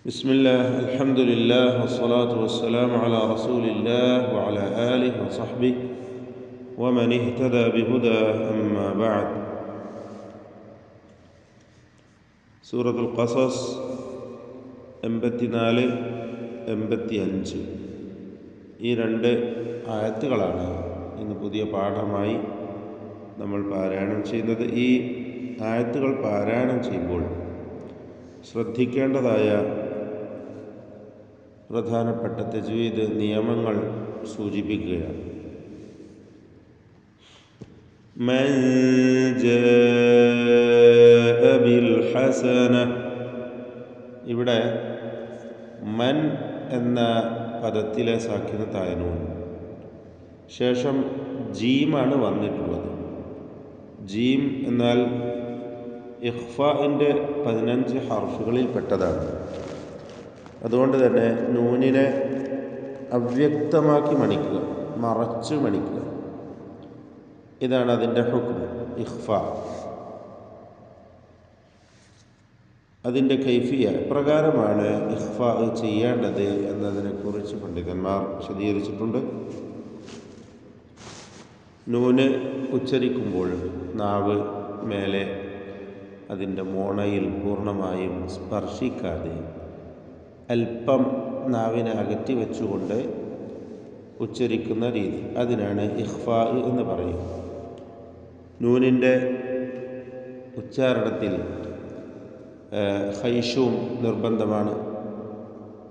بسم الله الحمد لله والصلاة والسلام على رسول الله وعلى آله وصحبه ومن اهتدى بهدى أما بعد. സൂറത്തുൽ ഖസസ് 84, 85 ഈ രണ്ട് ആയത്തുകളാണ് ഇന്ന് പുതിയ പാഠമായി നമ്മൾ പാരായണം ചെയ്യുന്നത്. ഈ ആയത്തുകൾ പാരായണം ചെയ്യുമ്പോൾ ശ്രദ്ധിക്കേണ്ടതായ പ്രധാനപ്പെട്ട തജ്വീദ് നിയമങ്ങൾ സൂചിപ്പിക്കുകയാണ്. മൻ ജാഅ ബിൽ ഹസന, ഇവിടെ മൻ എന്ന പദത്തിലെ സാക്കിനത്തായ നൂൻ ശേഷം ജീമാണ് വന്നിട്ടുള്ളത്. ജീം എന്നാൽ ഇഖ്ഫാഇൻ്റെ 15 ഹർഫുകളിൽ പെട്ടതാണ്. അതുകൊണ്ട് തന്നെ നൂനിനെ അവ്യക്തമാക്കി മണിക്കുക, മറച്ച് മണിക്കുക, ഇതാണ് അതിൻ്റെ ഹുക്ം. ഇഖ്ഫാ അതിൻ്റെ കൈഫിയ പ്രകാരമാണ് ഇഖ്ഫാ ചെയ്യേണ്ടത് എന്നതിനെക്കുറിച്ച് പണ്ഡിതന്മാർ വിശദീകരിച്ചിട്ടുണ്ട്. നൂന് ഉച്ചരിക്കുമ്പോൾ നാവ് മേലെ അതിൻ്റെ മോണയിൽ പൂർണ്ണമായും സ്പർശിക്കാതെ അല്പം നാവിനെ അകറ്റി വെച്ചുകൊണ്ട് ഉച്ചരിക്കുന്ന രീതി, അതിനാണ് ഇഖ്ഫാ എന്ന് പറയും. നൂനിൻ്റെ ഉച്ചാരണത്തിൽ ഖൈശൂം നിർബന്ധമാണ്.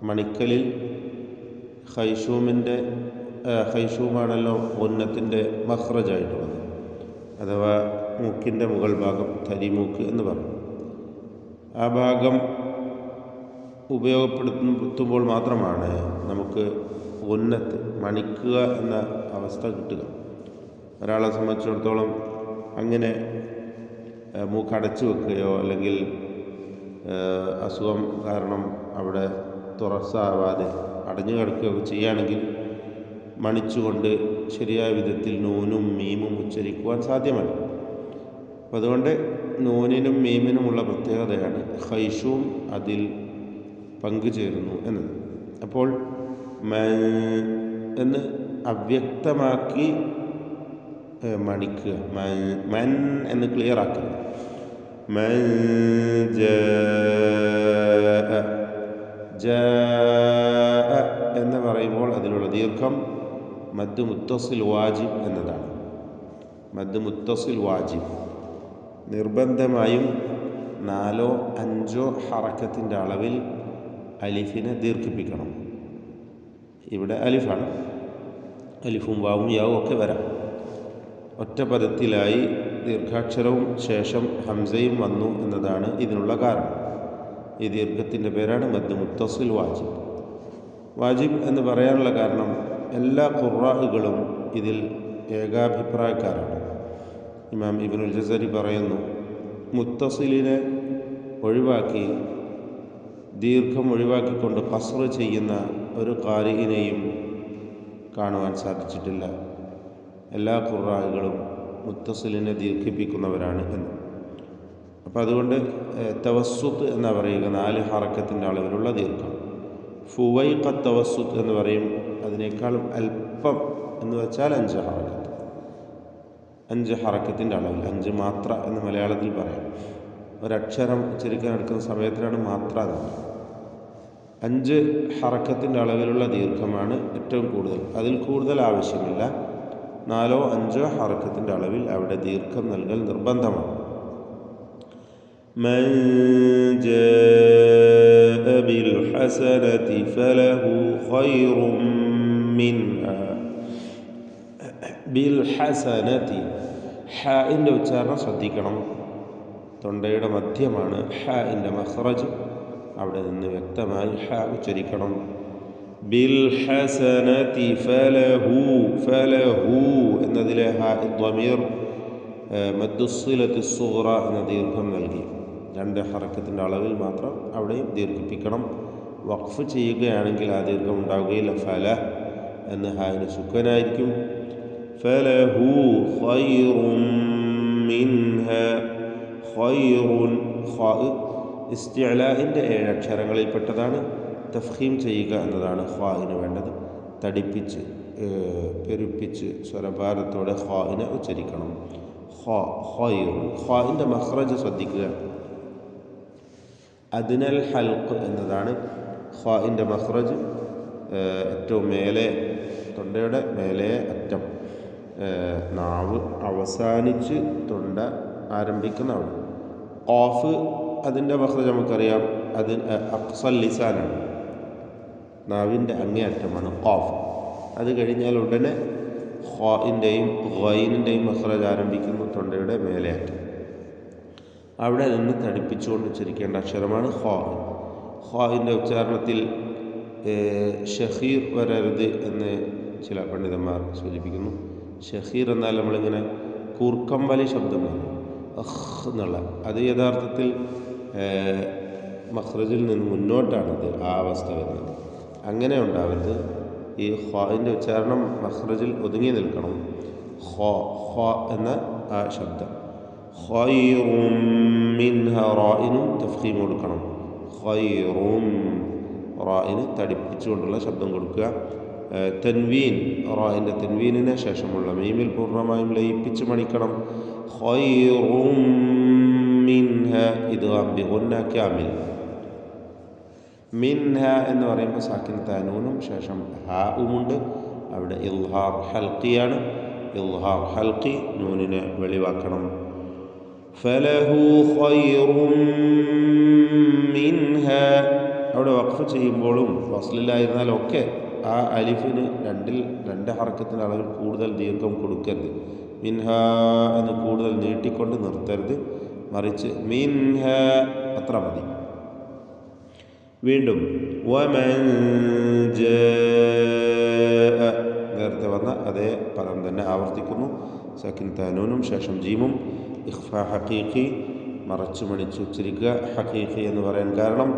മണിക്കലിൽ ഖൈശൂമാണല്ലോ ഉന്നത്തിൻ്റെ മഖ്റജായിട്ടുള്ളത്, അഥവാ മൂക്കിൻ്റെ മുകൾ ഭാഗം, തരിമൂക്ക് എന്ന് പറയും. ആ ഭാഗം ഉപയോഗപ്പെടുത്തുമ്പോൾ മാത്രമാണ് നമുക്ക് ഉന്നത്ത് മണിക്കുക എന്ന അവസ്ഥ കിട്ടുക. ഒരാളെ സംബന്ധിച്ചിടത്തോളം അങ്ങനെ മൂക്കടച്ചു വെക്കുകയോ അല്ലെങ്കിൽ അസുഖം കാരണം അവിടെ തുറസാവാതെ അടഞ്ഞു കിടക്കുകയോ ചെയ്യുകയാണെങ്കിൽ മണിച്ചുകൊണ്ട് ശരിയായ വിധത്തിൽ നൂനും മീമും ഉച്ചരിക്കുവാൻ സാധ്യമല്ല. അപ്പം അതുകൊണ്ട് നൂനിനും മീമിനുമുള്ള പ്രത്യേകതയാണ് ഖൈശൂം അതിൽ പങ്കുചേരുന്നു എന്നത്. അപ്പോൾ എന്ന് അവ്യക്തമാക്കി മണിക്കുക, മൻ എന്ന് ക്ലിയർ ആക്കുക. മൻ ജാഅ എന്ന് പറയുമ്പോൾ അതിലുള്ള ദീർഘം മദ് മുത്തസിൽ വാജിബ് എന്നതാണ്. മദ് മുത്തസിൽ വാജിബ് നിർബന്ധമായും 4 5 ഹറക്കത്തിൻ്റെ അളവിൽ അലിഫിനെ ദീർഘിപ്പിക്കണം. ഇവിടെ അലിഫാണ്, അലിഫും വാവും യാവും ഒക്കെ വരാം. ഒറ്റ പദത്തിലായി ദീർഘാക്ഷരവും ശേഷം ഹംസയും വന്നു എന്നതാണ് ഇതിനുള്ള കാരണം. ഈ ദീർഘത്തിൻ്റെ പേരാണ് മദ് മുത്തസിൽ വാജിബ്. വാജിബ് എന്ന് പറയാനുള്ള കാരണം എല്ലാ ഖുർആകളും ഇതിൽ ഏകാഭിപ്രായക്കാരാണ്. ഇമാം ഇബ്നുൽ ജസരി പറയുന്നു, മുത്തസിലിനെ ഒഴിവാക്കി ദീർഘം ഒഴിവാക്കിക്കൊണ്ട് ഖസ്ർ ചെയ്യുന്ന ഒരു ഖാരിഇനെയും കാണുവാൻ സാധിച്ചിട്ടില്ല. എല്ലാ ഖുർആകളും മുത്തസിലിനെ ദീർഘിപ്പിക്കുന്നവരാണ് എന്ന്. അപ്പോൾ അതുകൊണ്ട് തവസ്സുത്ത് എന്ന് പറയുക 4 ഹറക്കത്തിൻ്റെ അളവിലുള്ള ദീർഘം. ഫുവൈഖ തവസ്സുത്ത് എന്ന് പറയും, അതിനേക്കാളും അല്പം എന്ന് വെച്ചാൽ 5 ഹറക്കത്ത്. 5 ഹറക്കത്തിൻ്റെ അളവിൽ, 5 മാത്ര എന്ന് മലയാളത്തിൽ പറയാം. ഒരക്ഷരം ഉച്ചരിക്കാൻ എടുക്കുന്ന സമയത്തിനാണ് മാത്ര എന്നത്. 5 ഹറക്കത്തിൻ്റെ അളവിലുള്ള ദീർഘമാണ് ഏറ്റവും കൂടുതൽ. അതിൽ കൂടുതൽ ആവശ്യമില്ല. 4 5 ഹറക്കത്തിൻ്റെ അളവിൽ അവിടെ ദീർഘം നൽകൽ നിർബന്ധമാണ്. മൻ ജാഅ ബിൽ ഹസനതി ഫലഹു ഖൈറും മിൻഹാ. ബിൽ ഹസനതി, ഹാഇൻ്റെ ഉച്ചാരണം ശ്രദ്ധിക്കണം. തൊണ്ടയുടെ മധ്യമാണ് ഹാഇൻ്റെ മഖ്റജ്, അവിടെ നിന്ന് വ്യക്തമായി ഹാ ഉച്ചരിക്കണം. ബിൽ ഹസനതി ഫലഹു, ഫലഹു എന്നതിലെ ഹാ ദ്വമീർ മദ്ദുസ്സിലത്തി സുഗ്റ എന്ന ദീർഘം നൽകി. 2 ഹറക്കത്തിൻ്റെ അളവിൽ മാത്രം അവിടെയും ദീർഘിപ്പിക്കണം. വഖഫ് ചെയ്യുകയാണെങ്കിൽ ആ ദീർഘം ഉണ്ടാവുകയില്ല. ഫല എന്ന് ഹായിന് സുക്കനായിരിക്കും. ഫലഹു ഖൈറും മിൻഹാ, ഖൈറുൻ ഇസ്തിഅലാഇൻ്റെ 7 അക്ഷരങ്ങളിൽപ്പെട്ടതാണ്. തഫ്ഖീം ചെയ്യുക എന്നതാണ് ഖാഇന് വേണ്ടത്. തടിപ്പിച്ച് പെരുപ്പിച്ച് സ്വരഭാരത്തോടെ ഖാഇനെ ഉച്ചരിക്കണം. ഖാഇൻ്റെ മഖ്റജ് ശ്രദ്ധിക്കുക. അദ്നൽ ഹൽഖ് എന്നതാണ് ഖാഇൻ്റെ മഖ്റജ്. ഏറ്റവും മേലെ, തൊണ്ടയുടെ മേലെ അറ്റം, നാവ് അവസാനിച്ച് തൊണ്ട ആരംഭിക്കുന്ന അവിടെ. ഖാഫ് അതിൻ്റെ മഖ്റജ് നമുക്കറിയാം, അത് അഖ്സൽ ലിസാനാണ്, നാവിൻ്റെ അങ്ങേയറ്റമാണ് ഖാഫ്. അത് കഴിഞ്ഞാൽ ഉടനെ ഖാഇൻ്റെയും ഖൈനിൻ്റെയും മഖ്റജ് ആരംഭിക്കുന്നു തൊണ്ടയുടെ മേലെ അറ്റം. അവിടെ നിന്ന് തടിപ്പിച്ചുകൊണ്ട് ഉച്ചരിക്കേണ്ട അക്ഷരമാണ് ഖാ. ഖാഇൻ്റെ ഉച്ചാരണത്തിൽ ഷഹീർ വരരുത് എന്ന് ചില പണ്ഡിതന്മാർ സൂചിപ്പിക്കുന്നു. ഷഹീർ എന്നാൽ നമ്മളിങ്ങനെ കൂർക്കമ്പലി ശബ്ദം വരും, എന്നുള്ള, അത് യഥാർത്ഥത്തിൽ മഖ്റജിൽ നിന്ന് മുന്നോട്ടാണത് ആ അവസ്ഥ വരുന്നത്. അങ്ങനെ ഉണ്ടാവരുത്. ഈ ഖാഇൻ്റെ ഉച്ചാരണം മഖ്റജിൽ ഒതുങ്ങി നിൽക്കണം. ഖ എന്ന ആ ശബ്ദം. ഖൈറും മിൻഹ, റായിനും തഫ്ഖീം കൊടുക്കണം. ഖൈറും, റായിന് തടിപ്പിച്ചുകൊണ്ടുള്ള ശബ്ദം കൊടുക്കുക. തൻവീൻ, റായിൻ്റെ തൻവീനിന് ശേഷമുള്ള മീമിൽ പൂർണ്ണമായും ലയിപ്പിച്ച് മണിക്കണം. ഖൈറും മിൻഹ, ഇദ്ഗാം ബിഗുന്ന കാമിൽ. മിൻഹ എന്ന് പറയുമ്പോൾ സാക്കിൻ താനൂനും ശേഷം ഹാഉമുണ്ട്. അവിടെ ഇൽഹാർ ഹൽക്കിയാണ്. ഇൽഹാർ ഹൽക്കി, നൂനിനെ വെളിവാക്കണം. ഫലഹു ഖൈറും മിൻഹ, അവിടെ വഖഫ് ചെയ്യുമ്പോഴും വസ്ലിലായിരുന്നാലും ഒക്കെ ആ അലിഫിന് രണ്ട് ഹർക്കത്തിൻ്റെ അളവിൽ കൂടുതൽ ദീർഘം കൊടുക്കരുത്. മിൻഹ എന്ന് കൂടുതൽ നീട്ടിക്കൊണ്ട് നിർത്തരുത്, മറിച്ച് മിൻഹ അത്ര മതി. വീണ്ടും വമൻ ജാഅ, നേരത്തെ വന്ന അതേ പദം തന്നെ ആവർത്തിക്കുന്നു. സാക്കിൻ താനൂനും ശേഷം ജീമും. ഇഖ്ഫാ ഹഖീഖി, മറച്ചു മണിച്ച് ഉച്ചരിക്കുക. ഹഖീഖി എന്ന് പറയാൻ കാരണം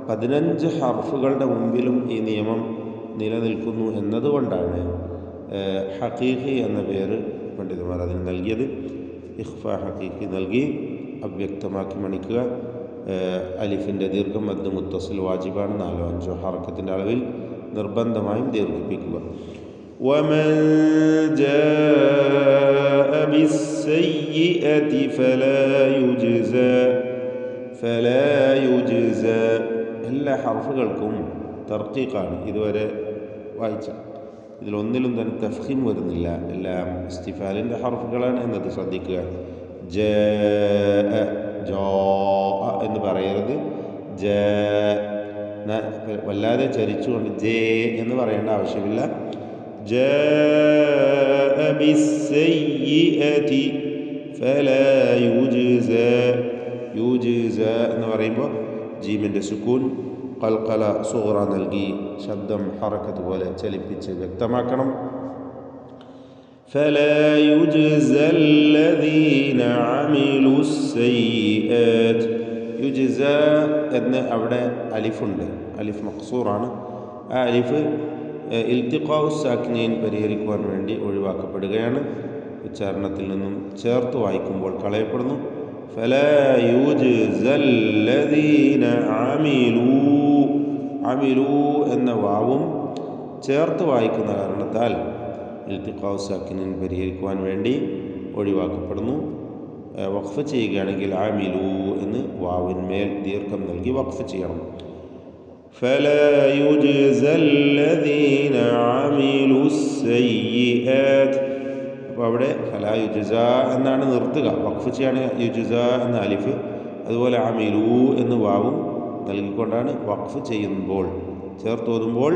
15 ഹർഫുകളുടെ മുമ്പിലും ഈ നിയമം നിലനിൽക്കുന്നു എന്നതുകൊണ്ടാണ് ഹഖീഖി എന്ന പേര് പണ്ഡിതന്മാർ അതിന് നൽകിയത്. ഇഖ്ഫാ ഹഖീഖി നൽകി അവ്യക്തമാക്കി മണിക്കുക. അലിഫിൻ്റെ ദീർഘം മദ് മുത്തസിൽ വാജിബാണ്. 4-5 ഹർക്കത്തിൻ്റെ അളവിൽ നിർബന്ധമായും ദീർഘിപ്പിക്കുക. വമൻ ജാഅ ബിസ്സയ്യിഅതി ഫലാ യുജ്സ, എല്ലാ ഹർഫുകൾക്കും തർക്കീഖാണ് ഇതുവരെ വായിച്ച. ഇതിലൊന്നിലും തന്നെ തഫ്ഖീം വരുന്നില്ല, എല്ലാം ഇസ്തിഫാലിൻ്റെ ഹർഫുകളാണ് എന്നത് ശ്രദ്ധിക്കുക. ജാഅ, ജാഅ എന്ന് പറയരുത്. വല്ലാതെ ചരിച്ചുകൊണ്ട് ജേ എന്ന് പറയേണ്ട ആവശ്യമില്ല. ജാഅ ബിസ്സയ്യിഅതി ഫലാ യുജ്സ, യുജ്സ എന്ന് പറയുമ്പോൾ ജീമിൻ്റെ സുക്കൂൻ ഖൽഖല സുഗ്റ നൽകി ശബ്ദം ഹറക്കത്ത് പോലെ ചലിപ്പിച്ച് വ്യക്തമാക്കണം. ഫലാ യുജ്സല്ലദീന അമിലുസ്സയ്യിആത്ത്, യുജ്സ എന്ന് അവിടെ അലിഫുണ്ട്, അലിഫ് മഖ്സൂറാണ്. ആ അലിഫ് ഇൽത്തിഖാഉ സാക്കിനീൻ പരിഹരിക്കുവാൻ വേണ്ടി ഒഴിവാക്കപ്പെടുകയാണ്. ഉച്ചാരണത്തിൽ നിന്നും ചേർത്ത് വായിക്കുമ്പോൾ കളയപ്പെടുന്നു. ഫലാ യുജ്സല്ലദീന അമിലൂ എന്ന വാവും ചേർത്ത് വായിക്കുന്ന കാരണത്താൽ ഇൽത്തിഖാഉ സാക്കിനീൻ പരിഹരിക്കുവാൻ വേണ്ടി ഒഴിവാക്കപ്പെടുന്നു. വഖഫ് ചെയ്യുകയാണെങ്കിൽ ആമിലൂ എന്ന് വാവിന്മേൽ ദീർഘം നൽകി വഖഫ് ചെയ്യണം. ഫലാ യുജ്സല്ലദീന അമിലുസ്സയ്യിആത്ത്, അപ്പോൾ അവിടെ ഫലാ യുജ്സ എന്നാണ് നിർത്തുക. വഖഫ് ചെയ്യാണ് യുജ്സ എന്ന അലിഫ്. അതുപോലെ അമിലൂ എന്ന് വാവും നൽകിക്കൊണ്ടാണ് വഖഫ് ചെയ്യുമ്പോൾ, ചേർത്തോതുമ്പോൾ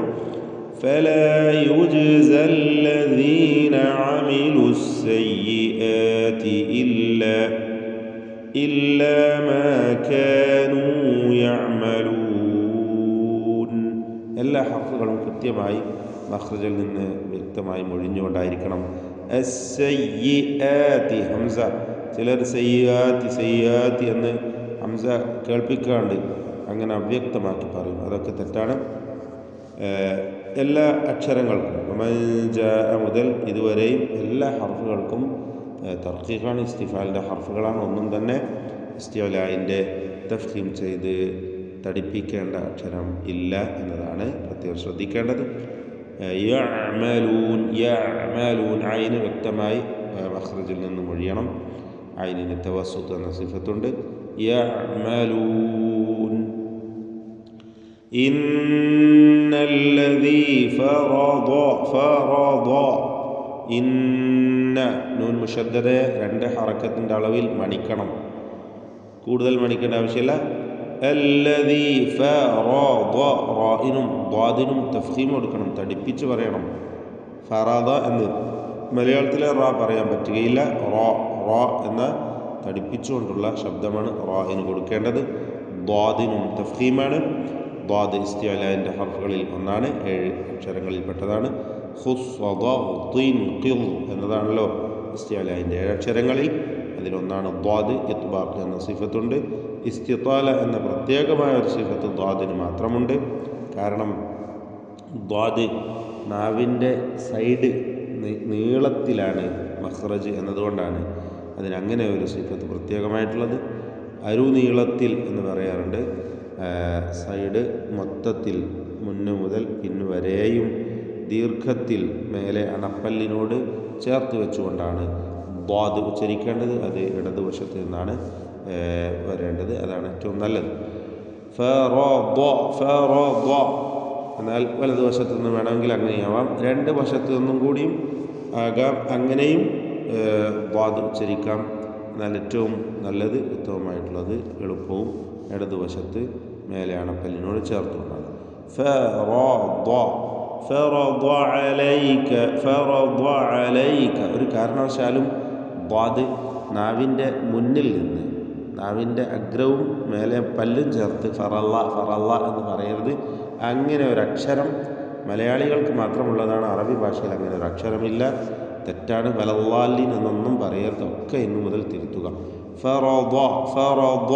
ഫലാ യുജ്സല്ലദീന അമിലുസ്സയ്യിആത്തി ഇല്ലാ മാ കാനൂ യഅമലൂൻ. എല്ലാ ഹർഫുകളും കൃത്യമായി മഖ്റജിൽ നിന്ന് വ്യക്തമായി മൊഴിഞ്ഞുകൊണ്ടായിരിക്കണം. അസ്സയ്യിആത്തി, ഹംസ, ചിലർ സയ്യാത്തി എന്ന് ഹംസ കേൾപ്പിക്കാണ്ട് അങ്ങനെ അവ്യക്തമാക്കി പറയും, അതൊക്കെ തെറ്റാണ്. എല്ലാ അക്ഷരങ്ങൾക്കും വമൻ ജാഅ മുതൽ ഇതുവരെയും എല്ലാ ഹർഫുകൾക്കും തർക്കീഖാണ്, ഇസ്തിഫാലിൻ്റെ ഹർഫുകളാണ്. ഒന്നും തന്നെ ഇസ്തിഅലാഇൻ്റെ തഫ്ഖീം ചെയ്ത് തടിപ്പിക്കേണ്ട അക്ഷരം ഇല്ല എന്നതാണ് പ്രത്യേകം ശ്രദ്ധിക്കേണ്ടത്. യഅമലൂൻ, യഅമലൂൻ ഐന് വ്യക്തമായി മഖ്റജിൽ നിന്ന് മൊഴിയണം. ഐനിന് തവസ്സുത്ത് എന്ന സിഫത്തുണ്ട്. യഅമലൂൻ. ഇന്നല്ലദീ ഫറദ, ഫറദ, ഇന്ന നൂൻ മുശദ്ദദയെ 2 ഹറക്കത്തിൻ്റെ അളവിൽ മണിക്കണം. കൂടുതൽ മണിക്കേണ്ട ആവശ്യമില്ല. അല്ലദീ ഫറദ, റാഇനും ദ്വാദിനും തഫ്ഖീം കൊടുക്കണം, തടിപ്പിച്ച് പറയണം. ഫറദ എന്ന് മലയാളത്തിലെ റാ പറയാൻ പറ്റുകയില്ല. റാ, റാ എന്ന തടിപ്പിച്ചുകൊണ്ടുള്ള ശബ്ദമാണ് റാഇന് കൊടുക്കേണ്ടത്. ദ്വാദിനും തഫ്ഖീമാണ്. ദ്വാദ് ഇസ്തിഅലാഇൻ്റെ ഹർഫുകളിൽ ഒന്നാണ്, 7 അക്ഷരങ്ങളിൽപ്പെട്ടതാണ്. എന്നതാണല്ലോ ഇസ്തിഅലാഇൻ്റെ 7 അക്ഷരങ്ങളിൽ. അതിലൊന്നാണ് ദ്വാദ്. ഇത്ബാഖ് എന്ന സിഫത്തുണ്ട്. ഇസ്തിതാല എന്ന പ്രത്യേകമായ ഒരു സിഫത്ത് ദ്വാദിന് മാത്രമുണ്ട്. കാരണം ദ്വാദ് നാവിൻ്റെ സൈഡ് നീളത്തിലാണ് മഖ്റജ് എന്നതുകൊണ്ടാണ് അതിനങ്ങനെ ഒരു സിഫത്ത് പ്രത്യേകമായിട്ടുള്ളത്. അരുനീളത്തിൽ എന്ന് പറയാറുണ്ട്. സൈഡ് മൊത്തത്തിൽ മുന്ന് മുതൽ പിന്നു വരെയും ദീർഘത്തിൽ മേലെ അണപ്പല്ലിനോട് ചേർത്ത് വെച്ചുകൊണ്ടാണ് ദ്വാദ് ഉച്ചരിക്കേണ്ടത്. അത് ഇടതുവശത്ത് നിന്നാണ് വരേണ്ടത്. അതാണ് ഏറ്റവും നല്ലത്. ഫറദ, ഫറദ എന്നാൽ വലതുവശത്ത് നിന്ന് വേണമെങ്കിൽ അങ്ങനെയാവാം. 2 വശത്തു നിന്നും കൂടിയും ആകാം. അങ്ങനെയും ദ്വാദ് ഉച്ചരിക്കാം. എന്നാൽ ഏറ്റവും നല്ലത്, ഉത്തമമായിട്ടുള്ളത്, എളുപ്പവും ഇടതുവശത്ത് മേലെ അണപ്പല്ലിനോട് ചേർത്തുകൊണ്ടാണ്. ഫറദ, ഫറദ അലൈക, ഫറദ അലൈക. ഒരു കാരണവശാലും ദ്വാദ് നാവിൻ്റെ മുന്നിൽ നിന്ന്, നാവിൻ്റെ അഗ്രവും മേലെ പല്ലും ചേർത്ത് ഫറല്ല, ഫറല്ല എന്ന് പറയരുത്. അങ്ങനെ ഒരക്ഷരം മലയാളികൾക്ക് മാത്രമുള്ളതാണ്. അറബി ഭാഷയിൽ അങ്ങനെ ഒരു അക്ഷരമില്ല. തെറ്റാണ്. വലല്ലാലിൻ എന്നൊന്നും പറയരുത്. ഒക്കെ ഇന്നു മുതൽ തിരുത്തുക. ഫറദ, ഫറദ,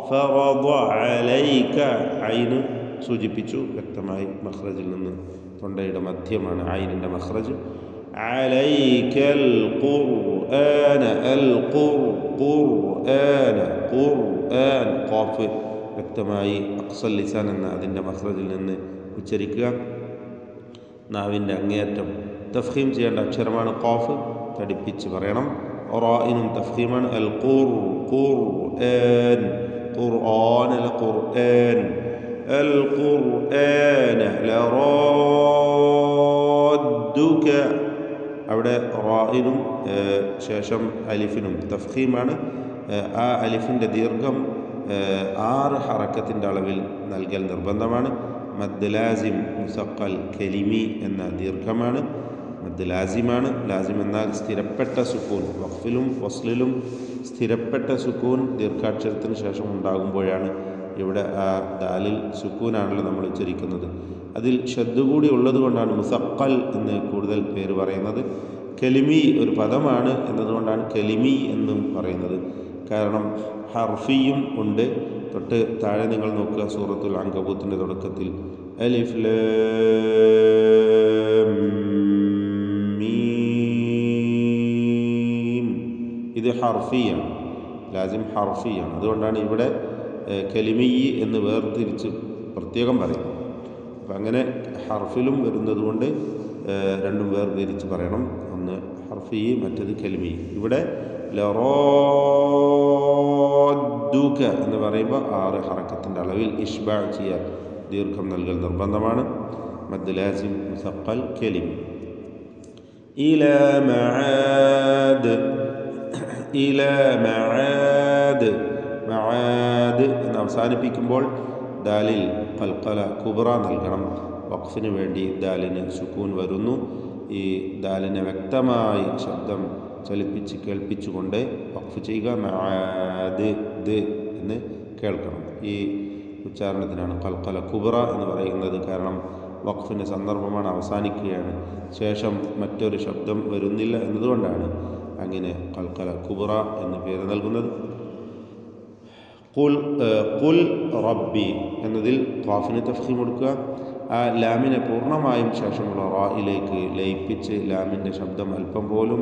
ഫറദ അലൈക. ഐന് സൂചിപ്പിച്ചു വ്യക്തമായി മഖ്റജിൽ നിന്ന്. തൊണ്ടയുടെ മധ്യമാണ് ഐനിൻ്റെ മഖ്റജ്. അലൈക്കൽ ഖുർആന, അൽ ഖുർആന, ഖുർആൻ. ഖാഫ് വ്യക്തമായി അഖ്സൽ ലിസാൻ എന്ന അതിൻ്റെ മഖ്റജിൽ നിന്ന് ഉച്ചരിക്കുക. നാവിൻ്റെ അങ്ങേയറ്റം തഫ്ഖീം ചെയ്യേണ്ട അക്ഷരമാണ് ഖാഫ്. തടിപ്പിച്ച് പറയണം. റാഇനും തഫ്ഖീമാണ്. അൽ ഖുർആൻ, ഖുർആൻ അല്ല ഖുർആൻ. അൽ ഖുർആന ലറാദ്ദുക. അവിടെ റാഇനും ശേഷം അലിഫിനും തഫ്ഖീമാണ്. ആ അലിഫിൻ്റെ ദീർഘം 6 ഹറക്കത്തിൻ്റെ അളവിൽ നൽകൽ നിർബന്ധമാണ്. മദ് ലാസിം മുസഖൽ കലിമി എന്ന ദീർഘമാണ്. മദ് ലാസിമാണ്. ലാസിം എന്നാൽ സ്ഥിരപ്പെട്ട സുക്കൂൻ. വഖഫിലും വസ്ലിലും സ്ഥിരപ്പെട്ട സുക്കൂൻ ദീർഘാക്ഷരത്തിന് ശേഷം ഉണ്ടാകുമ്പോഴാണ് ഇവിടെ ആ ദാലിൽ സുക്കൂനാണല്ലോ നമ്മൾ ഉച്ചരിക്കുന്നത്. അതിൽ ഷദ്ദ് കൂടി ഉള്ളത് കൊണ്ടാണ് മുസഖൽ എന്ന് കൂടുതൽ പേര് പറയുന്നത്. കലിമി ഒരു പദമാണ് എന്നതുകൊണ്ടാണ് കലിമി എന്നും പറയുന്നത്. കാരണം ഹർഫിയും ഉണ്ട്. തൊട്ട് താഴെ നിങ്ങൾ നോക്കുക, സൂറത്തുൽ അൻകബൂത്തിൻ്റെ തുടക്കത്തിൽ അലിഫ് ലാം മീം. ഇത് ഹർഫിയാണ്, ലാസിം ഹർഫിയാണ്. അതുകൊണ്ടാണ് ഇവിടെ കലിമി എന്ന് വേർതിരിച്ച് പ്രത്യേകം പറയുന്നത്. അപ്പം അങ്ങനെ ഹർഫിലും വരുന്നത് കൊണ്ട് രണ്ടും വേർതിരിച്ച് പറയണം. ഒന്ന് ഹർഫി, മറ്റത് കലിമി. ഇവിടെ ലറാദ്ദുക എന്ന് പറയുമ്പോൾ 6 ഹറക്കത്തിൻ്റെ അളവിൽ ഇഷ്ബാ ചെയ്യാൻ ദീർഘം നൽകൽ നിർബന്ധമാണ്. മദ് ലാസിം മുസഖൽ കലിമി. ഇലാ മആദ്, ഇലാ മആദ്. മആദ് എന്ന് അവസാനിപ്പിക്കുമ്പോൾ ദാലിൽ ഖൽഖല കുബ്ര നൽകണം. വഖഫിന് വേണ്ടി ദാലിന് സുക്കൂൻ വരുന്നു. ഈ ദാലിനെ വ്യക്തമായി ശബ്ദം ചലിപ്പിച്ച് കേൾപ്പിച്ചുകൊണ്ട് വഖഫ് ചെയ്യുക. മആദ് ദ് എന്ന് കേൾക്കണം. ഈ ഉച്ചാരണത്തിനാണ് ഖൽഖല കുബ്ര എന്ന് പറയുന്നത്. കാരണം വഖഫിൻ്റെ സന്ദർഭമാണ്, അവസാനിക്കുകയാണ്. ശേഷം മറ്റൊരു ശബ്ദം വരുന്നില്ല എന്നതുകൊണ്ടാണ് അങ്ങനെ ഖൽഖല കുബ്ര എന്ന് പേര് നൽകുന്നത്. ഖുൽ റബ്ബി എന്നതിൽ ഖാഫിന് തഫ്ഖീം കൊടുക്കുക. ആ ലാമിനെ പൂർണ്ണമായും ശേഷമുള്ള റായിലേക്ക് ലയിപ്പിച്ച് ലാമിൻ്റെ ശബ്ദം അല്പം പോലും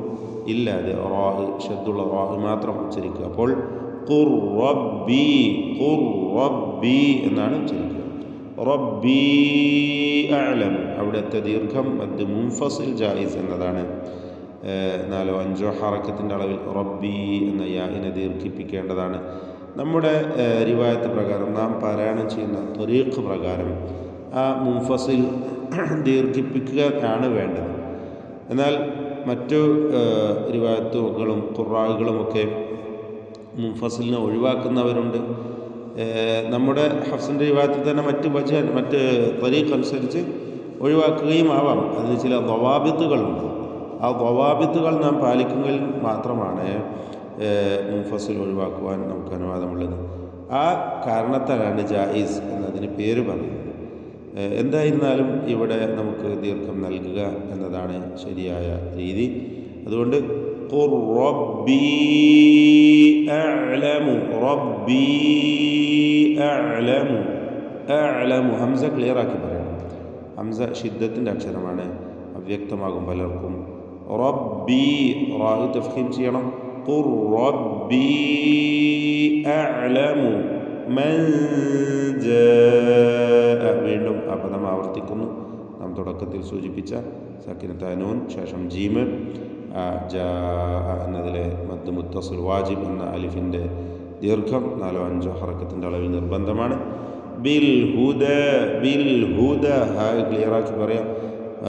ഇല്ലാതെ റാഹ് ഷദ്ദുള്ള റാഹ് മാത്രം ഉച്ചരിക്കുക. അപ്പോൾ ഖുർ റബ്ബി എന്നാണ് ഉച്ചരിക്കുക. റബ്ബി അഅലം, അവിടുത്തെ ദീർഘം മദ് മുൻഫസിൽ ജായിസ് എന്നതാണ്. 4-5 ഹറക്കത്തിൻ്റെ അളവിൽ റബ്ബി എന്ന യാഇനെ ദീർഘിപ്പിക്കേണ്ടതാണ്. നമ്മുടെ റിവായത്ത് പ്രകാരം നാം പാരായണം ചെയ്യുന്ന ത്വരീഖ് പ്രകാരം ആ മുൻഫസിൽ ദീർഘിപ്പിക്കുക ആണ് വേണ്ടത്. എന്നാൽ മറ്റു റിവായത്തുകളും ഖുർആകളുമൊക്കെ മുൻഫസിലിനെ ഒഴിവാക്കുന്നവരുണ്ട്. നമ്മുടെ ഹഫ്സിൻ്റെ റിവായത്തിൽ തന്നെ മറ്റ് ത്വരീഖ് അനുസരിച്ച് ഒഴിവാക്കുകയും ആവാം. അതിന് ചില ദവാബിത്തുകളുണ്ട്. ആ ദവാബിത്തുകൾ നാം പാലിക്കുമെങ്കിൽ മാത്രമാണ് മുൻഫസിൽ ഒഴിവാക്കുവാൻ നമുക്ക് അനുവാദമുള്ളത്. ആ കാരണത്താലാണ് ജായിസ് എന്നതിന് പേര് പറയുന്നത്. എന്തായിരുന്നാലും ഇവിടെ നമുക്ക് ദീർഘം നൽകുക എന്നതാണ് ശരിയായ രീതി. അതുകൊണ്ട് ഖുർ റബ്ബി അഅലമു ഹംസ ക്ലിയർ ആക്കി പറയണം. ഹംസ ഷിദ്ദത്തിൻ്റെ അക്ഷരമാണ്, അവ്യക്തമാകും പലർക്കും. റബ്ബി റാഹ് തഫ്ഖീം ചെയ്യണം. ഖുർ റബ്ബി അഅലമു മൻ ജാഅ, വീണ്ടും ആ പദം ആവർത്തിക്കുന്നു. നാം തുടക്കത്തിൽ സൂചിപ്പിച്ച സക്കിനത്തായ നൂൻ ശേഷം ജീം ജാഅ എന്നതിലെ മദ് മുത്തസിൽ വാജിബ് എന്ന അലിഫിൻ്റെ ദീർഘം 4-5 ഹറക്കത്തിൻ്റെ അളവിൽ നിർബന്ധമാണ്. ബിൽ ഹുദ ഹാ ക്ലിയറാക്കി പറയാം.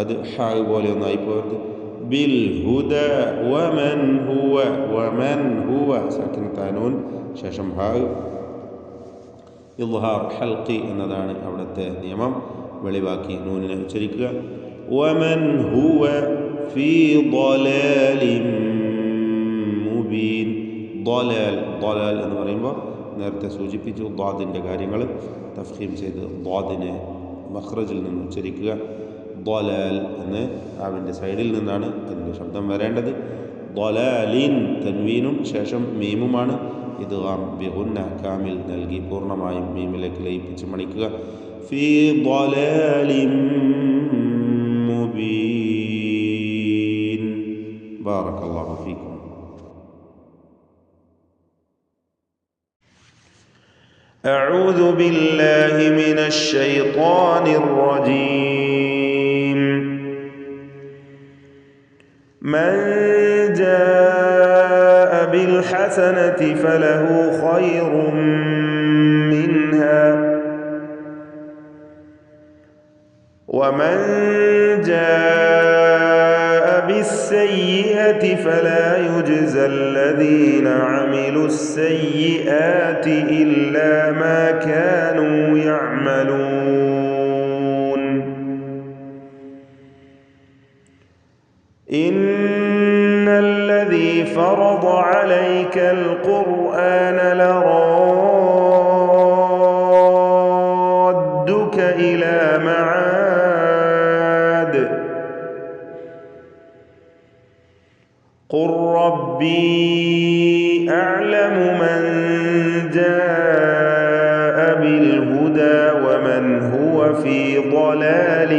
അത് ഹാ പോലെ ഒന്നായി പോകരുത്. ബിൽ ഹുദ വമൻ ഹുവ സക്കിനത്തായ നൂൻ ശേഷം ഹാ ഇദ്ഹാർ ഹൽഖി എന്നതാണ് അവിടുത്തെ നിയമം. വെളിവാക്കി നൂനിനെ ഉച്ചരിക്കുക. വമൻ ഹുവ ഫീ ളലാലിൻ മുബീൻ. ളലാൽ എന്ന് പറയുമ്പോൾ നേരത്തെ സൂചിപ്പിച്ചു ദ്വാദിൻ്റെ കാര്യങ്ങൾ തഫ്ഖീം ചെയ്ത് ദ്വാദിനെ മഖ്റജിൽ നിന്ന് ഉച്ചരിക്കുക. ളലാൽ എന്ന് അവൻ്റെ സൈഡിൽ നിന്നാണ് അതിൻ്റെ ശബ്ദം വരേണ്ടത്. ളലാലിൻ തൻവീനും ശേഷം മീമുമാണ്. ഇദ്ഗാം ബിഗുന്ന കാമിൽ നൽകി പൂർണ്ണമായും മീമിലേക്ക് ലയിപ്പിച്ച് മണിക്കുക. ഫീ ളലാലിൻ മുബീൻ. ബാറകല്ലാഹു ഫീക്കും. أعوذ بالله من الشيطان الرجيم. من جاء بالحسنة فله خير منها ومن جاء بالسيئة فلا يجزى الذين عملوا السيئات إلا ما كانوا يعملون. إن الذي فرض عليك القرآن لرادك إلى معاد قل ربي أعلم من جاء بالهدى ومن هو في ضلال